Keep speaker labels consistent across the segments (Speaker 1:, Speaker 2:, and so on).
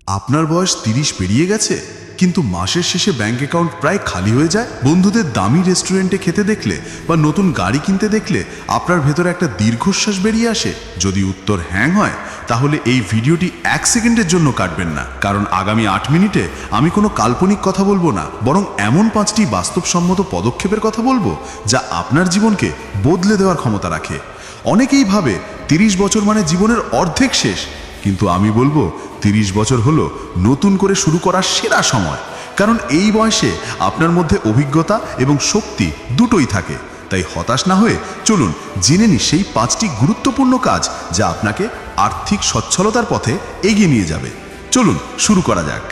Speaker 1: আপনার বয়স 30 পেরিয়ে গেছে, কিন্তু মাসের শেষে ব্যাংক অ্যাকাউন্ট প্রায় খালি হয়ে যায়। বন্ধুদের দামি রেস্টুরেন্টে খেতে দেখলে বা নতুন গাড়ি কিনতে দেখলে আপনার ভেতরে একটা দীর্ঘশ্বাস বেরিয়ে আসে। যদি উত্তর হ্যাঁ হয়, তাহলে এই ভিডিওটি 1 সেকেন্ডের জন্য কাটবেন না, কারণ আগামী 8 মিনিটে আমি কোনো কাল্পনিক কথা বলবো না, বরং এমন 5টি বাস্তবসম্মত পদক্ষেপের কথা বলবো যা আপনার জীবনকে বদলে দেওয়ার ক্ষমতা রাখে। অনেকেই ভাবে 30 বছর মানে জীবনের অর্ধেক শেষ, কিন্তু আমি বলবো 30 বছর হলো নতুন করে শুরু করার সেরা সময়। কারণ এই বয়সে আপনার মধ্যে অভিজ্ঞতা এবং শক্তি দুটোই থাকে। তাই হতাশ না হয়ে চলুন জেনে নিই সেই 5টি গুরুত্বপূর্ণ কাজ যা আপনাকে আর্থিক সচ্ছলতার পথে এগিয়ে নিয়ে যাবে। চলুন শুরু করা যাক।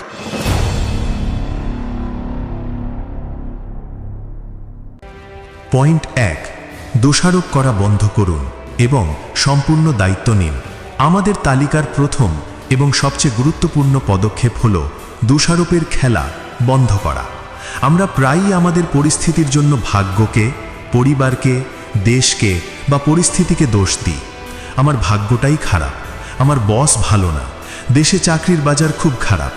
Speaker 2: পয়েন্ট 1, দোষারোপ করা বন্ধ করুন এবং সম্পূর্ণ দায়িত্ব নিন। আমাদের তালিকার প্রথম এবং সবচেয়ে গুরুত্বপূর্ণ পদক্ষেপ হল দোষারোপের খেলা বন্ধ করা। আমরা প্রায়ই আমাদের পরিস্থিতির জন্য ভাগ্যকে, পরিবারকে, দেশকে বা পরিস্থিতিকে দোষ দিই। আমার ভাগ্যটাই খারাপ, আমার বস ভালো না, দেশে চাকরির বাজার খুব খারাপ।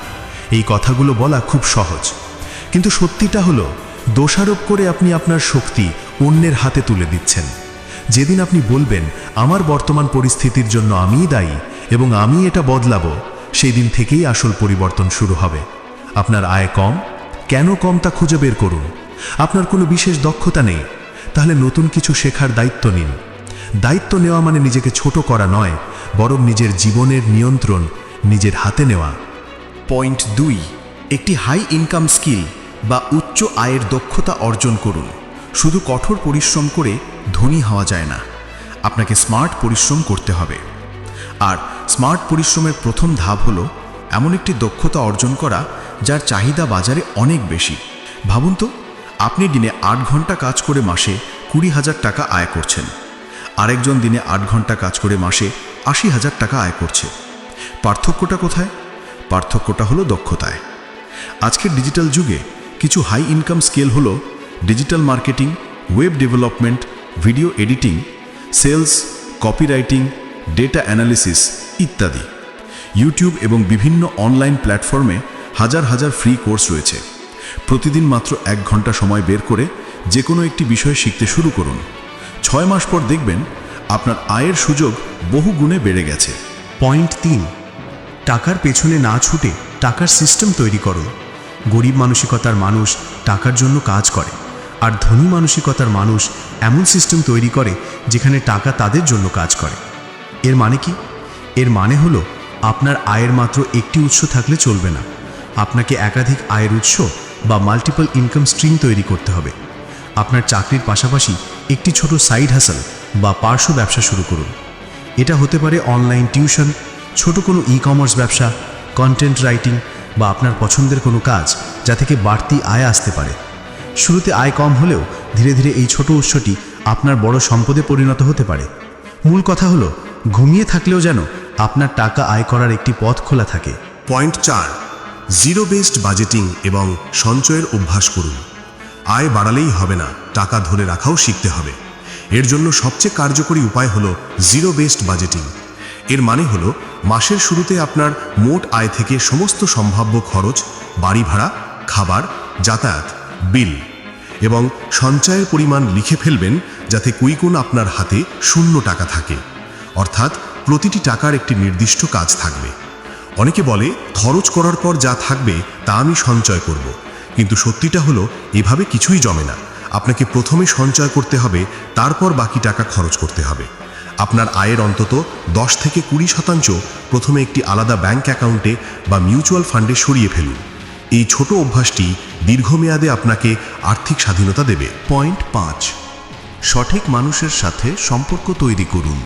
Speaker 2: এই কথাগুলো বলা খুব সহজ, কিন্তু সত্যিটা হলো দোষারোপ করে আপনি আপনার শক্তি অন্যের হাতে তুলে দিচ্ছেন। যেদিন আপনি বলবেন আমার বর্তমান পরিস্থিতির জন্য আমিই দায়ী এবং আমি এটা বদলাবো, সেই দিন থেকেই আসল পরিবর্তন শুরু হবে। আপনার আয় কম, কেন কম তা খুঁজে বের করুন। আপনার কোনো বিশেষ দক্ষতা নেই, তাহলে নতুন কিছু শেখার দায়িত্ব নিন। দায়িত্ব নেওয়া মানে নিজেকে ছোট করা নয়, বরং নিজের জীবনের নিয়ন্ত্রণ নিজের হাতে নেওয়া।
Speaker 3: পয়েন্ট 2, একটি হাই ইনকাম স্কিল বা উচ্চ আয়ের দক্ষতা অর্জন করুন। শুধু কঠোর পরিশ্রম করে ধনী হওয়া যায় না, আপনাকে স্মার্ট পরিশ্রম করতে হবে। আর স্মার্ট পরিশ্রমের প্রথম ধাপ হলো এমন একটি দক্ষতা অর্জন করা যার চাহিদা বাজারে অনেক বেশি। ভাবুন তো, আপনি দিনে 8 ঘন্টা কাজ করে মাসে 20,000 টাকা আয় করছেন, আরেকজন দিনে 8 ঘন্টা কাজ করে মাসে 80,000 টাকা আয় করছে। পার্থক্যটা কোথায়? পার্থক্যটা হলো দক্ষতায়। আজকের ডিজিটাল যুগে কিছু হাই ইনকাম স্কিল হলো digital marketing, web development, video editing, sales, copywriting, data analysis ইত্যাদি। ইউটিউব এবং বিভিন্ন অনলাইন প্ল্যাটফর্মে হাজার হাজার ফ্রি কোর্স রয়েছে। প্রতিদিন মাত্র 1 ঘন্টা সময় বের করে যে কোনো একটি বিষয় শিখতে শুরু করুন। 6 মাস পর দেখবেন আপনার আয়ের সুযোগ বহু গুণে বেড়ে গেছে।
Speaker 2: পয়েন্ট 3, টাকার পেছনে না ছুটে টাকার সিস্টেম তৈরি করুন। গরিব মানসিকতার মানুষ টাকার জন্য কাজ করে, আর ধনী মানসিকতার মানুষ এমন সিস্টেম তৈরি করে যেখানে টাকা তাদের জন্য কাজ করে। এর মানে কি? এর মানে হলো আপনার আয়ের মাত্র একটি উৎস থাকলে চলবে না, আপনাকে একাধিক আয়ের উৎস বা মাল্টিপল ইনকাম স্ট্রিম তৈরি করতে হবে। আপনার চাকরির পাশাপাশি একটি ছোট সাইড হাসল বা পার্শ্ব ব্যবসা শুরু করুন। এটা হতে পারে অনলাইন টিউশন, ছোট কোনো ই-কমার্স ব্যবসা, কন্টেন্ট রাইটিং বা আপনার পছন্দের কোনো কাজ যা থেকে বাড়তি আয় আসতে পারে। শুরুতে আয় কম হলেও ধীরে ধীরে এই ছোট উৎসটি আপনার বড় সম্পদে পরিণত হতে পারে। মূল কথা হলো ঘুমিয়ে থাকলেও যেন আপনার টাকা আয় করার একটি পথ খোলা থাকে।
Speaker 4: পয়েন্ট 4, জিরো বেসড বাজেটিং এবং সঞ্চয়ের অভ্যাস করুন। আয় বাড়ালেই হবে না, টাকা ধরে রাখাও শিখতে হবে। এর জন্য সবচেয়ে কার্যকরী উপায় হলো জিরো বেসড বাজেটিং। এর মানে হলো মাসের শুরুতে আপনার মোট আয় থেকে সমস্ত সম্ভাব্য খরচ, বাড়ি ভাড়া, খাবার, যাতায়াত, বিল এবং সঞ্চয়ের পরিমাণ লিখে ফেলবেন, যাতে কুইকুন আপনার হাতে 0 টাকা থাকে। অর্থাৎ প্রতিটি টাকার একটি নির্দিষ্ট কাজ থাকবে। অনেকে বলে খরচ করার পর যা থাকবে তা আমি সঞ্চয় করব, কিন্তু সত্যিটা হলো এভাবে কিছুই জমে না। আপনাকে প্রথমে সঞ্চয় করতে হবে, তারপর বাকি টাকা খরচ করতে হবে। আপনার আয়ের অন্তত 10 থেকে 20% প্রথমে একটি আলাদা ব্যাংক অ্যাকাউন্টে বা মিউচুয়াল ফান্ডে সরিয়ে ফেলুন। এই ছোট অভ্যাসটি দীর্ঘমেয়াদে আপনাকে আর্থিক স্বাধীনতা দেবে।
Speaker 1: পয়েন্ট 5, সঠিক মানুষের সাথে সম্পর্ক তৈরি করুন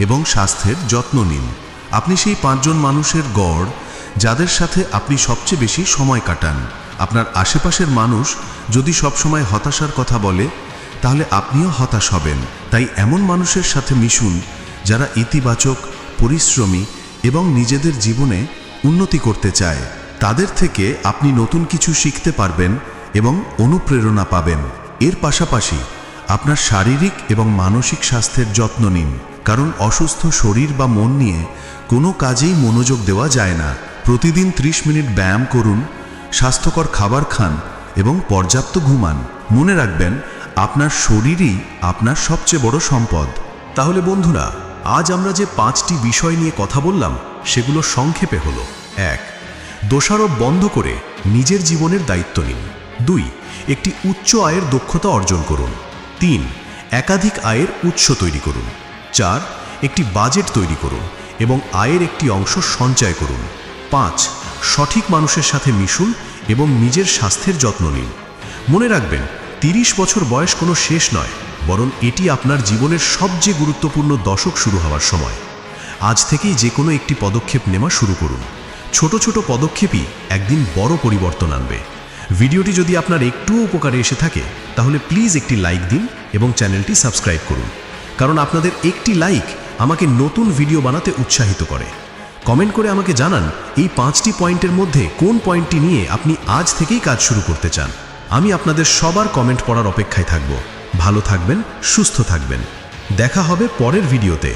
Speaker 1: এবং স্বাস্থ্যের যত্ন নিন। আপনি সেই 5 জন মানুষের গড় যাদের সাথে আপনি সবচেয়ে বেশি সময় কাটান। আপনার আশেপাশের মানুষ যদি সবসময় হতাশার কথা বলে, তাহলে আপনিও হতাশ হবেন। তাই এমন মানুষের সাথে মিশুন যারা ইতিবাচক, পরিশ্রমী এবং নিজেদের জীবনে উন্নতি করতে চায়। তাদের থেকে আপনি নতুন কিছু শিখতে পারবেন এবং অনুপ্রেরণা পাবেন। এর পাশাপাশি আপনার শারীরিক এবং মানসিক স্বাস্থ্যের যত্ন নিন, কারণ অসুস্থ শরীর বা মন নিয়ে কোনো কাজেই মনোযোগ দেওয়া যায় না। প্রতিদিন 30 মিনিট ব্যায়াম করুন, স্বাস্থ্যকর খাবার খান এবং পর্যাপ্ত ঘুমান। মনে রাখবেন, আপনার শরীরই আপনার সবচেয়ে বড় সম্পদ।
Speaker 2: তাহলে বন্ধুরা, আজ আমরা যে 5টি বিষয় নিয়ে কথা বললাম সেগুলো সংক্ষেপে হলো: 1. দোষারোপ বন্ধ করে নিজের জীবনের দায়িত্ব নিন। 2. একটি উচ্চ আয়ের দক্ষতা অর্জন করুন। 3. একাধিক আয়ের উৎস তৈরি করুন। 4. একটি বাজেট তৈরি করুন এবং আয়ের একটি অংশ সঞ্চয় করুন। 5. সঠিক মানুষের সাথে মিশুন এবং নিজের স্বাস্থ্যের যত্ন নিন। মনে রাখবেন, 30 বছর বয়স কোনো শেষ নয়, বরং এটি আপনার জীবনের সবচেয়ে গুরুত্বপূর্ণ দশক শুরু হওয়ার সময়। আজ থেকেই যে কোনো একটি পদক্ষেপ নেওয়া শুরু করুন। ছোট ছোট পদক্ষেপই একদিন বড় পরিবর্তন আনবে। ভিডিওটি যদি আপনার একটুও উপকারে এসে থাকে তাহলে প্লিজ একটি লাইক দিন এবং চ্যানেলটি সাবস্ক্রাইব করুন, কারণ আপনাদের একটি লাইক আমাকে নতুন ভিডিও বানাতে উৎসাহিত করে। কমেন্ট করে আমাকে জানান এই 5টি পয়েন্টের মধ্যে কোন পয়েন্টটি নিয়ে আপনি আজ থেকেই কাজ শুরু করতে চান। আমি আপনাদের সবার কমেন্ট পড়ার অপেক্ষায় থাকব। ভালো থাকবেন, সুস্থ থাকবেন। দেখা হবে পরের ভিডিওতে।